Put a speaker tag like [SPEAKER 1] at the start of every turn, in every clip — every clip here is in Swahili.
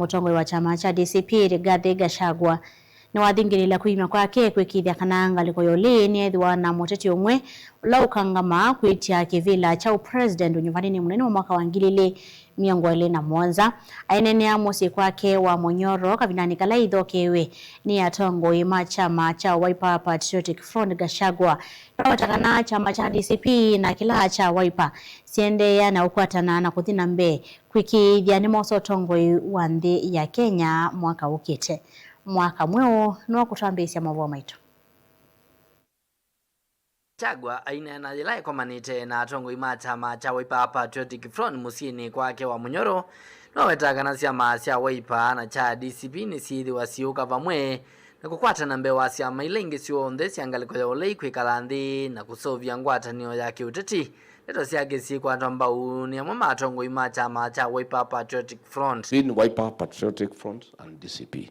[SPEAKER 1] Mutongwe wa chama cha DCP Rigathi Gachagua ni wathingirira kwima kwake kwikithia kana ngaliko yoli ni ethwa na muteti umwe ula ukangama kwitia kivila cha president unyuvanini munene wa mwaka wa 2027 ainene amusi kwake wa Munyoro kavinani kala ithokewe ni atongoi ma chama cha Wiper Patriotic Front. Gachagua watakana chama cha DCP na kila cha Wiper siendeya na ukwatana na kuthina mbe kwikithia ni moso tongoi wa nthi ya Kenya mwaka ukite. Mwaka mweo no kutambisya mavo maitu.
[SPEAKER 2] Gachagua aina na jilai komanite na atongoi ma chama cha Wiper Patriotic Front musini kwake wa Munyoro no wetagana syama sya Wiper na cha DCP ni sithi wasiuka vamwe na kukwatana mbe wa syama ilengi sionthe syangaliko ya ulei kwikala nthi na kusovya ngwatanio ya kiuteti leto syake sikwatwa mbau ni amwe matongoi ma chama cha Wiper Patriotic Front.
[SPEAKER 3] In Wiper Patriotic Front and DCP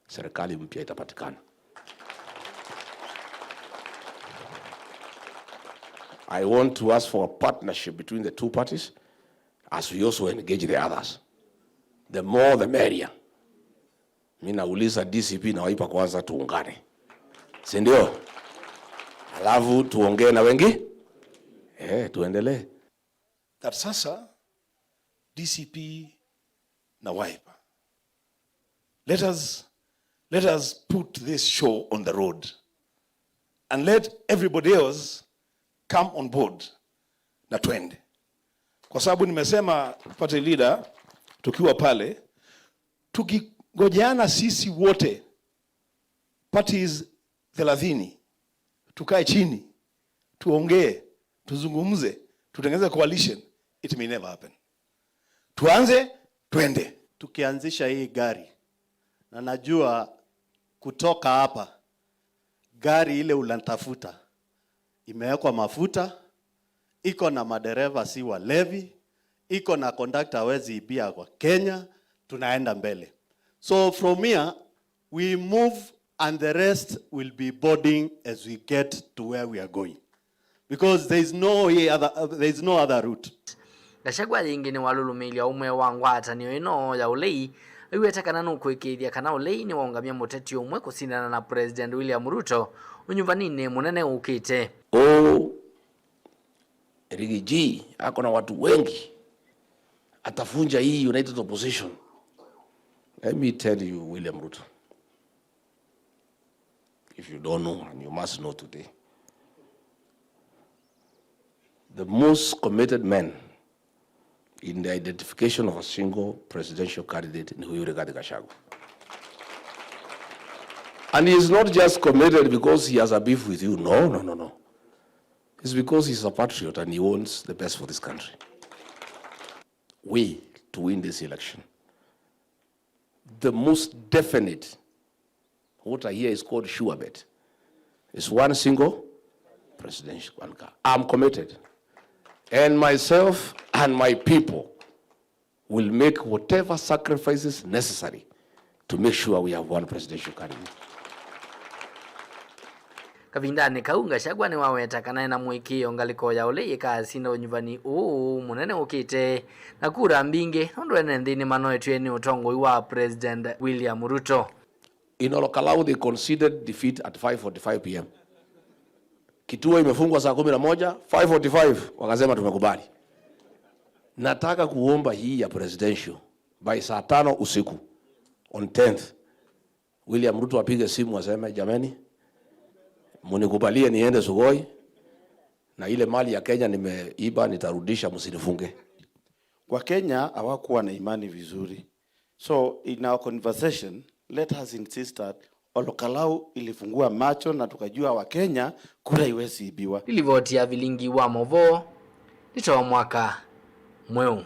[SPEAKER 3] serikali mpya itapatikana. I want to ask for a partnership between the two parties as we also engage the others. The more the merrier. Mimi nauliza DCP na Wiper kwanza tuungane. Si ndio? Alafu tuongee na wengi? Tuendelee.
[SPEAKER 4] That sasa DCP na Wiper. Let us put this show on the road and let everybody else come on board na twende. Kwa sababu nimesema party leader tukiwa pale tukigojeana sisi wote parties 30 tukae chini tuongee tuzungumze tutengeneze coalition, it may never happen. Tuanze twende
[SPEAKER 5] tukianzisha hii gari na najua kutoka hapa gari ile unatafuta imewekwa mafuta, iko na madereva si walevi, iko na conductor hawezi ibia kwa Kenya, tunaenda mbele. So from here we move and the rest will be boarding as we get to where we are going, because there is no other route.
[SPEAKER 2] Gachagua yingine walulumilia umwe wa ngwatanio ino ya ulei iwetakana nukwikithia kana ulei ni waungamia muteti umwe kusindana na President William Ruto unyuvanini munene ukite.
[SPEAKER 3] Rigiji ako na watu wengi atafunja hii United Opposition. Let me tell you, William Ruto, if you don't know, and you must know today, the most committed man in the identification of a single presidential candidate in Rigathi Gachagua. And he is not just committed because he has a beef with you. No. It's because he's a patriot and he wants the best for this country. We, to win this election, the most definite, what I hear is called sure bet, is one single presidential candidate. I'm committed. And myself and my people will make whatever sacrifices necessary to make sure we have one presidential candidate.
[SPEAKER 2] Kavindani kaunga Gachagua ni wawetakana na mwikio ngaliko ya ulei kasinda unyuvani munene ukite na kura mbingi ondwene nthini manoetweni utongoi wa President William Ruto.
[SPEAKER 3] In Olokalau they considered defeat at 5:45 p.m. Kituo imefungwa saa 11, 5:45 wakasema tumekubali. Nataka kuomba hii ya presidential by saa 5 usiku on 10th William Ruto apige simu aseme jameni munikubalie niende Sugoi na ile mali ya Kenya nimeiba nitarudisha, msinifunge.
[SPEAKER 5] Kwa Kenya hawakuwa na imani vizuri. So in our conversation let us insist that Olokalau ilifungua macho na tukajua wa Kenya kura iwezi ibiwa.
[SPEAKER 2] Ilivyotia vilingi wa movo litoa mwaka mweu.